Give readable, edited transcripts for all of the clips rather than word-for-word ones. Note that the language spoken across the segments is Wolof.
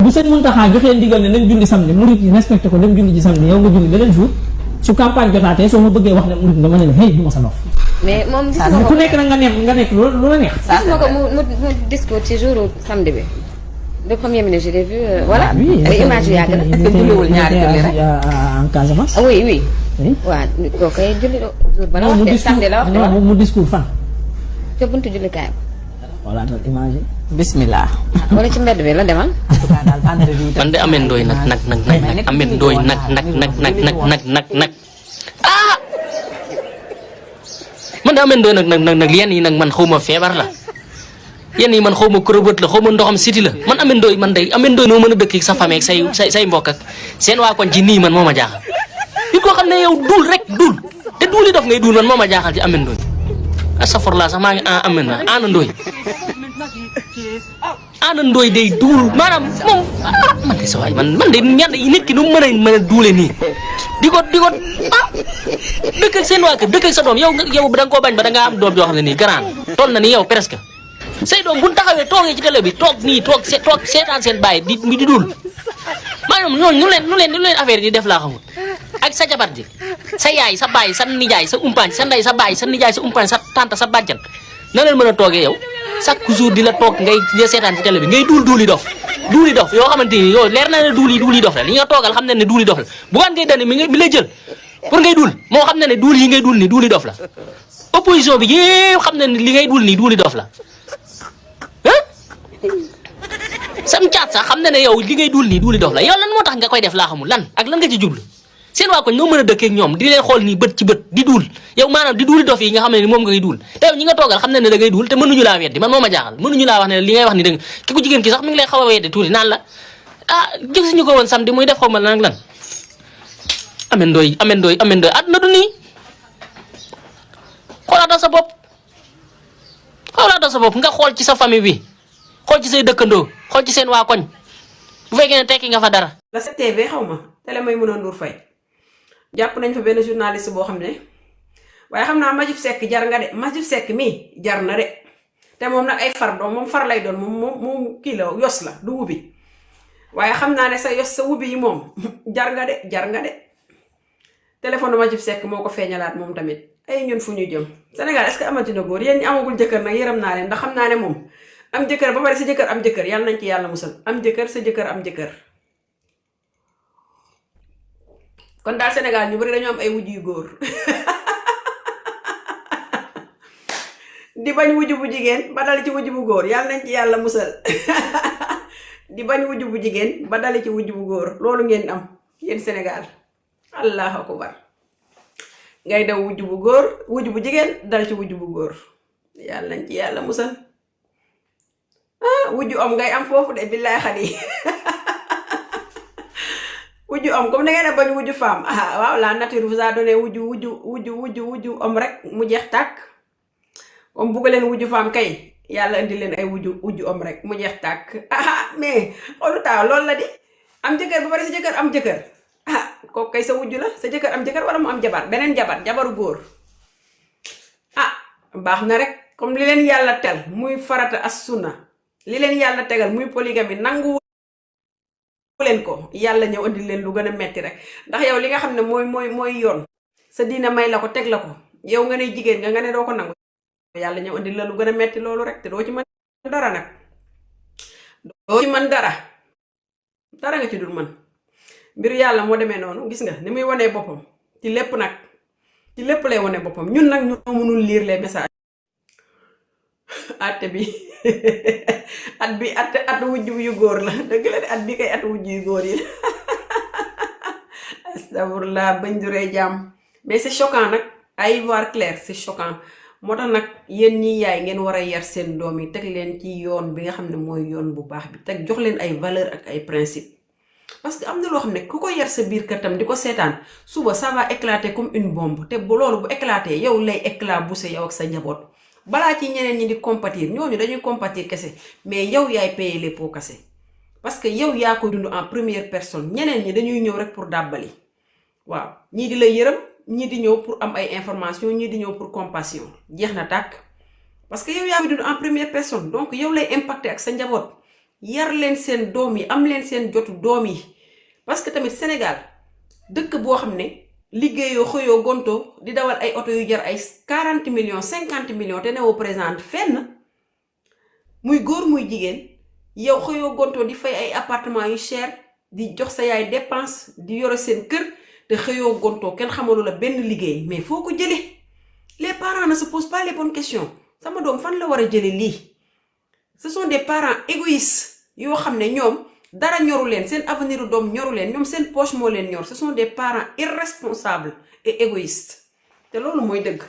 bu sëñ Mountakha joxee ndigal ne nañ julli samedi murid yi respecté ko dem julli ji samedi yow nga julli beneen jour su campagne jotaatee soo ma bëggee wax ne murid nga ma ne la hey du ma sa nof. mais moom gis nga ko ku nekk nag nga nekk lu la neex. gis nga ko mu discours ci jour samedi bi le premier ministre j'ai vu voilà. ay images yu yàgg na. est-ce que julliwul ñaari julli rek en Casamance. oui oui. waaw koo koy julli jour ba la wax de samedi la wax de mu discours fan. te buntu jullikaayam. voilà tal image bismillah. wala ci mbedd bi la demal. en tout cas daal vendredi man de Ameth Ndoye nag Ameth Ndoye nag ah man de Ameth Ndoye nag yenn yi nag man xawma feebar la yenn yi man xawma kurobët la xawma ndoxam siti la man Ameth Ndoye man day Ameth Ndoye noo mën a dëkk ak sa famille ak say mbokk ak seen waa koñ ci nii man moo ma jaaxal nit koo xam ne yow duul rek duul te duul yi daf ngay duul man moo ma jaaxal ci Ameth Ndoye astafurlah sax maa ngi Ameth Ana Ndoye Ana Ndoye day duul maanaam moom man de sa waay man de ñenn nit ki nu mu mën a duule nii di ko dëkk ak seen waa kër dëkk ak sa doom yow da nga koo bañ ba da ngaa am doom joo xam ne nii grand toll na ni yow presque say doom bu ñu taxawee toogee ci télé bi toog seetaan seen bàyyi di duul maanaam ñooñu nu leen affaire yi di def laa xamul ak sa jabar ji sa yaay sa baay sa nijaay sa umpaañ sa ndey sa baay sa nijaay sa umpaañ sa tante sa bàjjan na leen mën a toogee yow chaque jour di la toog ngay seetaan ci télé bi ngay duuli dof yoo xamante ni yow leer na ne duuli dof la li nga toogal xam ne ne duuli dof la bugaan ngay dane mi lay jël pour ngay duul moo xam ne ne duul yi ngay duul nii duuli dof la opposition bi yépp xam ne ne li ngay duul nii duuli dof la sam caat sax xam ne ne yow li ngay duul nii duuli dof la yow lan moo tax nga koy def laa xamul lan ak lan nga ci jublu seen waa ko ñoo mën a dëkkee ak ñoom di leen xool nii bët ci bët di duul yow maanaam di duuli dof yi nga xam ne ni moom ngay duul te yow ñi nga toogal xam ne ne da ngay duul te mënuñu laa weddi man moo ma jaaxal mënuñu laa wax ne li ngay wax ni dëgg ki ku jigéen ki sax mi ngi lay xaw a weddi tuuti naan la gisuñu ko woon samedi muy def xaw ma lan Ameth Ndoye àdduna du nii xoolaatal sa bopp nga xool ci sa famille bi xool ci say dëkkandoo xool ci seen waa koñ bu fekkee ne tekki nga fa dara. la 7TV xaw ma télé may mën a Ndour Faye jàpp nañ fa benn journaliste boo xam ne waaye xam naa Majib Seck jar nga de Majib Seck mii jar na de te moom nag ay far doom moom far lay doon moom kii la yos la du wubi waaye xam naa ne sa yos sa wubi yi moom jar nga de téléphone Majib Seck moo ko feeñalaat moom tamit ay ñun fu ñu jëm Sénégal est-ce que amati na góor yéen ñi amagul jëkkër nag yërëm naa leen ndax xam naa ne moom am jëkkër ba pare sa jëkkër am jëkkër yàlla nañ ci yàlla musal am jëkkër sa jëkkër am jëkkër kon daal Sénégal ñu bari dañoo am ay wujj yu góor di bañ wujj bu jigéen ba dali ci wujj bu góor yàlla nañ ci yàlla musal di bañ wujj bu jigéen ba dali ci wujj bu góor loolu ngeen am yéen Sénégal allahu akbar ngay daw wujj bu góor wujj bu jigéen dal ci wujj bu góor yàlla nañ ci yàlla musal wujju om ngay am foofu de billaay xadi wujju om comme da ngeen a bañ wujju femme waaw la nature vous a donné wujju om rek mu jeex tàkk comme bugg leen wujju femme kay yàlla indi leen ay wujju om rek mu jeex tàkk mais xoolu taaw loolu la di am jëkkër ba pare sa jëkkër am jëkkër kooku kay sa wujju la sa jëkkër am jëkkër wala mu am jabar beneen jabaru góor baax na rek comme li leen yàlla tel muy farata as sunna li leen yàlla tegal muy polygamie nangu leen ko yàlla ñëw andi leen lu gën a metti rek ndax yow li nga xam ne mooy yoon sa diina may la ko teg la ko yow nga ne jigéen nga ne doo ko nangu yàlla ñëw andi la lu gën a metti loolu rek te doo ci mën dara nag doo ci mën dara nga ci dul mën mbir yàlla moo demee noonu gis nga ni muy wanee boppam ci lépp nag ci lépp lay wane boppam ñun nag ñoo mënul lire les messages atte bi at wujj yu góor la dëgg la de at bi kay at wujj yu góor yi astafurlah bañ duree jàmm mais c'est choquant nag à y voir clair c'est choquant moo tax nag yéen ñi yaay ngeen war a yar seen doom yi teg leen ci yoon bi nga xam ne mooy yoon bu baax bi teg jox leen ay valeur ak ay principe parce que am na loo xam ne ku ko yar sa biir kër tam di ko seetaan suba ça va éclater comme une bombe te bu loolu bu éclater yow lay éclabousser yow ak sa njaboot balaa ci ñeneen ñi di compatir ñooñu dañuy compatir kese mais yow yaay payer les pots kese parce que yow yaa ko dund en première personne ñeneen ñi dañuy ñëw rek pour dàbbali waaw ñii di la yërëm ñii di ñëw pour am ay information ñii di ñëw pour compassion jeex na tàkk parce que yow yaa ko dund en première personne donc yow lay impacter ak sa njaboot yar leen seen doom yi am leen seen jotu doom yi parce que tamit Sénégal dëkk boo xam ne liggéeyoo xëyoo gonto di dawal ay oto yu jar ay 40 millions 50 millions te newoo présente fenn muy góor muy jigéen yow xëyoo gonto di fay ay appartement yu cher di jox sa yaay dépense di yore seen kër te xëyoo gonto kenn xamalu la benn liggéey mais foo ko jëlee les parents ne se posent pas les bonnes questions sama doom fan la war a jëlee lii ce sont des parents égoïstes yoo xam ne ñoom dara ñoru leen seen avenir doom ñoru leen ñoom seen poche moo leen ñor ce sont des parents irresponsables et égoïstes te loolu mooy dëgg.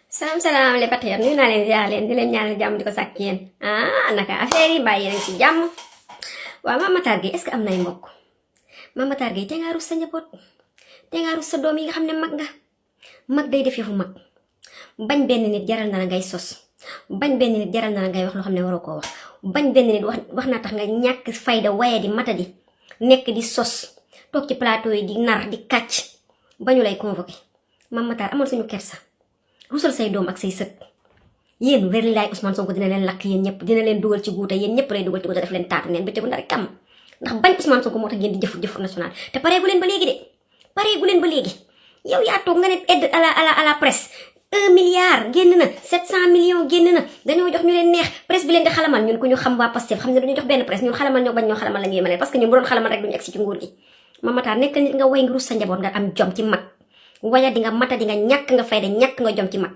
salaam les patriotes nuyu naa leen ziar leen di leen ñaanal jàmm di ko sàkk yéen naka affaire yi bàyyi nañ ci jàmm waaw Mame Matar Gueye est-ce que am nay mbokk Mame Matar Gueye te ngaa rus sa njaboot te ngaa rus sa doom yi nga xam ne mag nga mag day def yëfu mag bañ benn nit jaral na la ngay sos bañ benn nit jaral na la ngay wax loo xam ne waroo koo wax bañ benn nit wax naa tax nga ñàkk fayda waye di mata di nekk di sos toog ci plateau yi di nar di kàcc bañu lay convoqué Mame Matar amal suñu kersa rusal say doom ak say sët yéen wér laay Ousmane Sonko dina leen lakk yéen ñëpp dina leen dugal ci guuta yéen ñëpp lay dugal ci guuta def leen taatu neen bi tegu ndari kam ndax bañ Ousmane Sonko moo tax ngeen di jëf national te pareegu leen ba léegi de pareegu leen ba léegi yow yaa toog nga ne aide à la presse 1 milliard génn na 700 millions génn na dañoo jox ñu leen neex presse bi leen di xalamal ñun ku ñu xam waa Pastef xam ne dañu jox benn presse ñun xalamal ñoo bañ ñoo xalamal la ñuy yemale parce que ñun bu doon xalamal rek duñu egsi ci nguur gi Mame Matar nekk nit nga way ngi rus sa njaboot nga am jom ci mag waya di nga mata di nga ñàkk nga fayda ñàkk nga jom ci mag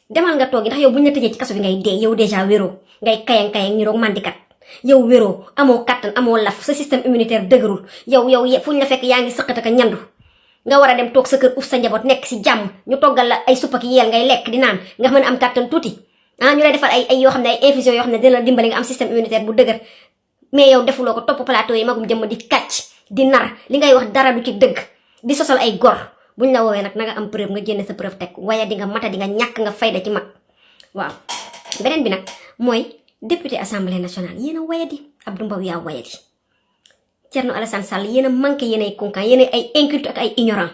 demal nga toogi ndax yow buñu la tëjee ci kaso bi ngay dee yow déjà wéroo ngay kayang-kayang ñu roog mandikat yow wéroo amoo kattan amoo laf sa système immunitaire dëgërul yow fuñ la fekk yaa ngi sëqat ak ñandu nga war a dem toog sa kër uf sa njaboot nekk si jàmm ñu toggal la ay suppa ki yeel ngay lekk di naan nga mën a am kattan tuuti ñu lay defal ay yoo xam ne ay infusion yoo xam ne dina la dimbali nga am système immunitaire bu dëgër mais yow defuloo ko topp plateau yi magum jëmm di kàcc di nar li ngay wax dara du ci dëgg di sosal ay gor buñ la woowee nag na nga am preuve nga génne sa preuve teg waaye di nga mata di nga ñàkk nga fayda ci mag waaw beneen bi nag mooy député assemblée nationale yéen a wayadi Abdou Mbow yaa wayadi Thierno Alassane Sall yéen a manqué yéen ay concan yéen ay inculte ak ay ignorant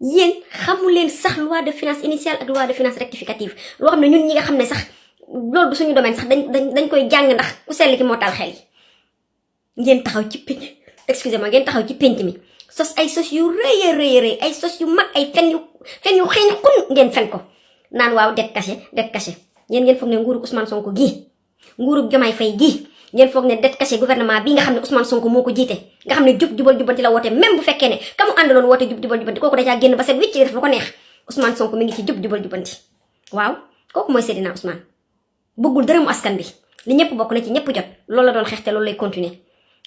yéen xamu leen sax loi de finance initiale ak loi de finance rectificative loo xam ne ñun ñi nga xam ne sax loolu du suñu domaine sax dañ koy jàng ndax ku sell ki moo taal xel yi ngeen taxaw ci pénc excusez-moi ngeen taxaw ci pénc mi sos ay sos yu rëy ay sos yu mag ay fen yu xeeñ xun ngeen fen ko naan waaw det caché yéen ngeen foog ne nguurug Ousmane Sonko gii nguurug Diomaye Faye gii ngeen foog ne det caché gouvernement bi nga xam ne Ousmane Sonko moo ko jiite nga xam ne jub jubal jubanti la woote même bu fekkee ne ka mu àndaloon woote jub jubal jubanti kooku dajaa génn ba set wicc def lu ko neex Ousmane Sonko mi ngi ci jub jubal jubanti waaw kooku mooy Seydina Ousmane bëggul dërëmu askan bi li ñëpp bokk na ci ñëpp jot loolu la doon xeex te loolu lay continuer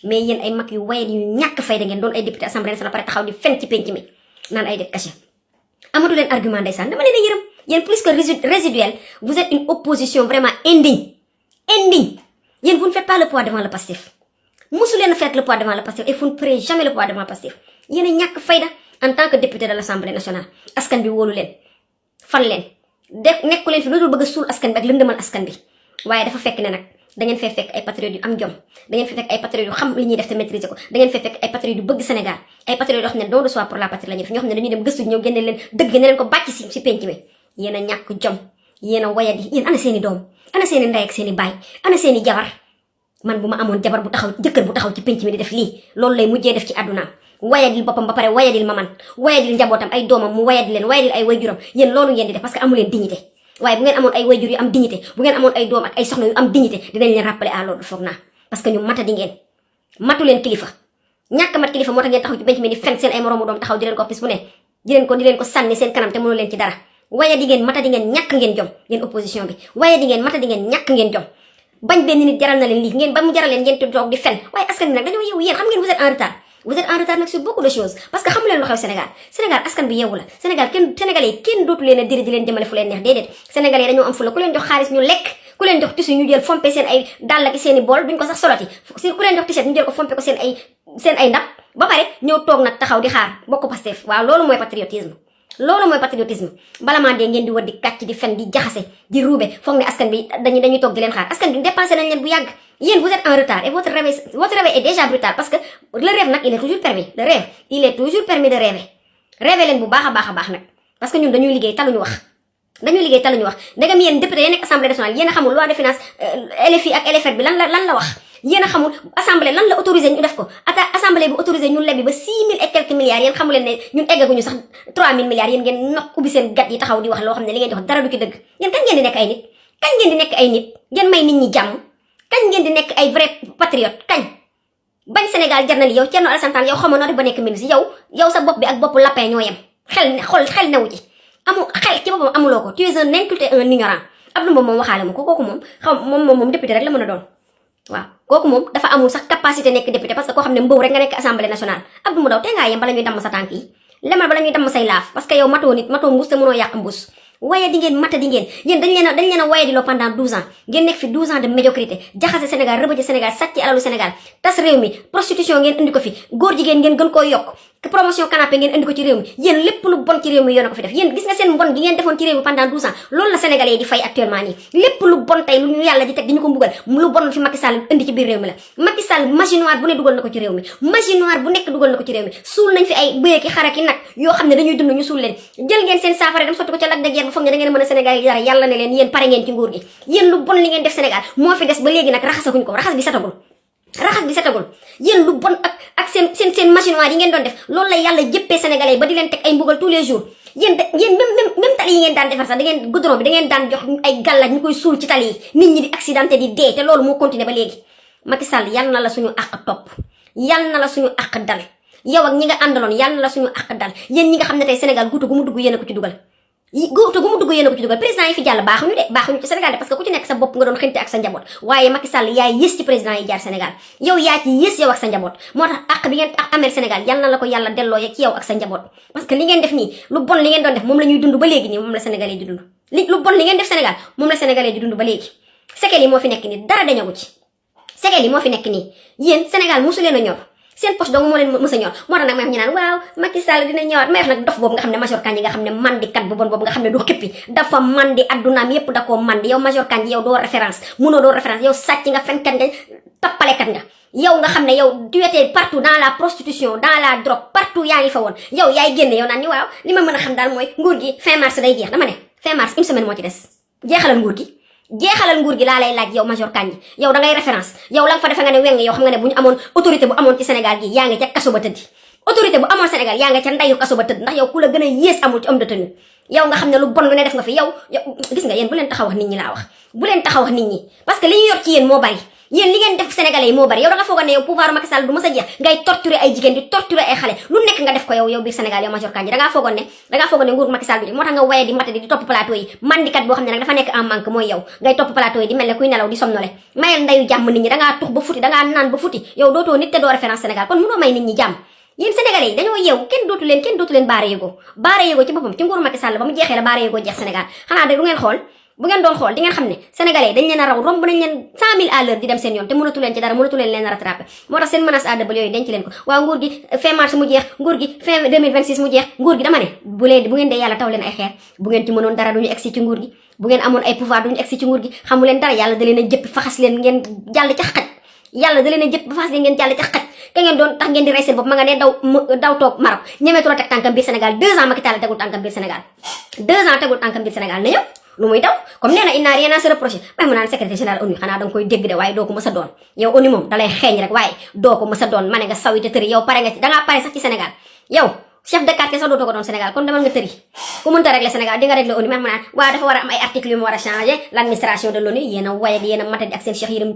mais yéen ay mag yu wayet yu ñàkk fayda ngeen doon ay député assemblée nationale pare taxaw di fen ci penc mi naan ay det caché amatu leen argument ndeysaan dama leen a yërëm yéen plus que résiduel vous êtes une opposition vraiment indigne yéen vous ne faites pas le poids devant le Pastef musu leen a faire le poids devant le Pastef et vous ne ferez jamais le poids devant le Pastef yéen a ñàkk fayda en tant que député de l'assemblée nationale askan bi wóolu leen fal leen nekku leen fi lu dul bëgg a suul askan bi ak lëndëmal askan bi waaye dafa fekk ne nag da ngeen fay fekk ay patriotes yu am jom da ngeen fay fekk ay patriotes yu xam li ñuy def te maîtriser ko da ngeen fay fekk ay patriotes yu bëgg Sénégal ay patriotes yoo xam ne don de soi pour la patrie la ñuy def ñoo xam ne dañuy dem gëstu ñëw génne leen dëgg ne leen ko bàcc si penc mi yéen a ñàkk jom yéen a wayadi yéen ana seeni doom ana seeni ndey ak seeni baay ana seeni jabar man bu ma amoon jabar bu taxaw jëkkër bu taxaw ci penc mi di def lii loolu lay mujjee def ci àddunaam wayadil boppam ba pare wayadil maman wayadil njabootam ay doomam mu wayadil leen wayadil ay wayjuram yéen loolu ngeen di def parce que amu leen dignité waaye bu ngeen amoon ay wayjur yu am dignité bu ngeen amoon ay doom ak ay soxna yu am dignité dinañ leen rappeler à l'ordre foog naa parce que ñu mata di ngeen matu leen kilifa ñàkk mat kilifa moo tax ngeen taxaw ci penc mi di fen seen ay moroomu doom taxaw di leen ko bis bu ne di leen ko sànni seen kanam te mënu leen ci dara waaye di ngeen mata di ngeen ñàkk ngeen jom ngeen opposition bi waaye di ngeen mata di ngeen ñàkk ngeen jom bañ benn nit jaral na leen lii ngeen ba mu jaral leen ngeen toog di fen waaye askan bi nag dañoo yeewu yéen xam ngeen vous êtes en retard nag sur beaucoup de choses parce que xamu leen lu xew Sénégal askan bi yeewu la Sénégalais yi kenn dootu leen a diri di leen jëmale fu leen neex déedéet Sénégalais yi dañoo am fu la ku leen jox xaalis ñu lekk ku leen jox tissu ñu jël fompe seen ay dàll ki seen i bool duñ ko sax soloti si ku leen jox t-shirt ñu jël ko fompe ko seen ay ndab ba pare ñëw toog nag taxaw di xaar bokk Pastef waaw loolu mooy patriotisme bala maa dee ngeen di wër di kàcc di fen di jaxase di ruube foog ne askan bi dañuy toog di leen xaar askan bi dépassé nañ leen bu yàgg yéen vous êtes en retard et votre réveil est déjà brutal parce que le rêve nag il est toujours permis de rêver leen bu baax a baax nag parce que ñun dañuy liggéey taluñu wax dañu liggéey te lu ñu wax ndegam yéen député yi nekk assemblée nationale yéen a xamul loi de finance LFI ak LFR bi lan la wax yéen a xamul assemblée lan la autorisé ñu def ko assemblée bi autorisé ñu lebbi ba 6000 et quelques milliards yéen xamu leen ne ñun eggaguñu sax 3000 milliards yéen ngeen nokk ubbi seen gat yi taxaw di wax loo xam ne li ngeen di wax dara du ci dëgg yéen kañ ngeen di nekk ay nit ngeen may nit ñi jàmm kañ ngeen di nekk ay vrai patriote kañ bañ Sénégal jar na li yow Thierno Alassane Sall yow xamoo noo def ba nekk ministre yow sa bopp bi ak bopp lapin ñoo yem xel newu ci xel ci boppam amuloo ko tu es un inculté un ignorant Abdou Mbow moom waxaale ma ko kooku moom moom député rek la mën a doon waaw kooku moom dafa amul sax capacité nekk député parce que koo xam ne Mbow rek nga nekk assemblée nationale Abdou Mbow te ngaa yem bala ñuy damm sa tànk yi lemal bala ñuy damm say laaf parce que yow matoo mbuus te mënoo yàq mbuus waye di ngeen mata di ngeen yéen dañ leen a waye di loo pendant 12 ans ngeen nekk fi 12 ans de médiocrité jaxase Sénégal rëbëje Sénégal sàcc alalu Sénégal tas réew mi prostitution ngeen indi ko fi góor jigéen ngeen gën koo yokk promotion canapé ngeen indi ko ci réew mi yéen lépp lu bon ci réew mi yéen ko fi def yéen gis nga seen mbon gi ngeen defoon ci réew mi pendant 12 ans loolu la Sénégalais yi di fay actuellement nii lépp lu bon tey lu ñu yàlla di teg di ñu ko mbugal lu bon fi Macky Sall indi ci biir réew mi la Macky Sall magie noire bu ne dugal na ko ci réew mi magie noire bu nekk dugal na ko ci réew mi suul nañ fi ay bëyeki xaraki nag yoo xam ne dañuy dund ñu suul leen jël ngeen seen saafara dem sotti ko ca Lac de Guiers ba foog ne da ngeen mën a Sénégal yi dara yàlla ne leen yéen pare ngeen ci nguur gi yéen lu bon li ngeen def Sénégal moo fi des ba léegi nag raxasaguñ ko raxas bi setagul yéen lu bon ak seen machine yi ngeen doon def loolu la yàlla jëppee Sénégalais yi ba di leen teg ay mbugal tous les jours yéen même tali yi ngeen daan defar sax da ngeen goudron bi da ngeen daan jox ay gàllaaj ñu koy suul ci tali yi nit ñi di accidenté di dee te loolu moo continué ba léegi Macky Sall yal na la suñu àq topp yal na la suñu àq dal yow ak ñi nga àndaloon yal na la suñu àq dal yéen ñi nga xam ne tey Sénégal guutu gu mu dugg yéen a ko ci dugal président yi fi jàll baaxuñu ci Sénégal de parce que ku ci nekk sa bopp nga doon xënte ak sa njaboot waaye Macky Sall yaay yées ci président yi jaar Sénégal yow yaa ci yées yow ak sa njaboot moo tax àq bi ngeen amee Sénégal yal na la ko yàlla delloo ci yow ak sa njaboot parce que li ngeen def nii lu bon li ngeen doon def moom la ñuy dund ba léegi nii moom la Sénégalais di dund lu bon li ngeen def Sénégal moom la Sénégalais di dund ba léegi séquelles yi moo fi nekk nii dara dañagu ci séquelles yi moo fi nekk nii yéen Sénégal mosu leen a ñor seen poche dong moo leen mës a ñor moo tax nag may wax ñu naan waaw Macky Sall dina ñëwaat may wax nag dof boobu nga xam ne Major Kandji nga xam ne mandi kat bu bon boobu nga xam ne doo xippi dafa mandi addunaam yépp da koo mandi yow Major Kandji yow doo référence munoo doo référence yow sàcc nga fenkat nga tappalekat nga yow nga xam ne yow tu étais partout dans la prostitution dans la drogue partout yaa ngi fa woon yow yaay génne yow naan ni waaw li ma mën a xam daal mooy nguur gi fin mars day jeex dama ne fin mars une semaine moo ci des jeexalal nguur gi laa lay laaj yow Major Kandji yow da ngay référence yow la nga fa defe nga ne weng yow xam nga ne bu ñu amoon autorité bu amoon ci Sénégal gi yaa ngi ca kaso ba tëddi autorité bu amoon Sénégal yaa nga ca ndayu kaso ba tëdd ndax yow ku la gën a yées amul ci homme de tenue yow nga xam ne lu bon lu ne def nga fi yow gis nga yéen bu leen taxaw wax nit ñi laa wax bu leen taxaw wax nit ñi parce que li ñu yor ci yéen moo bari yéen li ngeen def Sénégalais yi moo bari yow da nga foogoon ne yow pouvoir Macky Sall du mës a jeex ngay torturer ay jigéen di torturer ay xale lu nekk nga def ko yow biir Sénégal yow Major Kandji da ngaa foogoon ne nguur Macky Sall du moo tax nga waye di mate di topp plateau yi mandikat boo xam ne nag dafa nekk en manque mooy yow ngay topp plateau yi di mel ne kuy nelaw di somnolé mayal ndayu jàmm nit ñi dangaa tux ba futi dangaa naan ba futi yow dootoo nit te doo référence Sénégal kon mënoo may nit ñi jàmm yéen Sénégalais yi dañoo yeewu kenn dootu leen baara yéegoo ci boppam ci nguur Macky Sall ba mu jeexee la baara yéegoo jeex Sénégal xanaa de du ngeen xool bu ngeen doon xool di ngeen xam ne Sénégalais dañ leen a raw romb nañ leen 100 000 à l'heure di dem seen yoon te mënatu leen ci dara mënatu leen rattrapé moo tax seen menace à double yooyu denc leen ko waaw nguur gi fin mars mu jeex nguur gi fin 2026 mu jeex nguur gi dama ne bu ngeen dee yàlla taw leen ay xeer bu ngeen ci mënoon dara duñu egsi ci nguur gi bu ngeen amoon ay pouvoir duñu egsi ci nguur gi xamu leen dara yàlla da leen a jëppi faxas leen ngeen jàll ca xaj yàlla da leen a jëpp ba faxas leen ngeen jàll ca xaj ka ngeen doon tax ngeen di rey seen bopp ma nga ne daw toog Maroc ñemeetu la teg tànkam biir Sénégal 2 ans Macky Sall tegul tànkam biir Sénégal 2 ans tegul tànkam biir Sénégal na ñëw lu muy daw comme nee na il n'a rien à se reprocher waaye mu naan secrétaire général ONU xanaa danga koy dégg de waaye doo ko mës a doon yow ONU moom dalay xeeñ rek waaye doo ko mës a doon ma ne nga sawi te tëri yow pare nga ci dangaa pare sax ci Sénégal yow chef de quartier sax dootoo ko doon Sénégal kon demal nga tëri ku mënta régler Sénégal di nga régler ONU ma naan waaw dafa war a am ay articles yu mu war a changer l'administration de l'ONU yéen a waye yéen a matadi ak seen Cheikh Yérim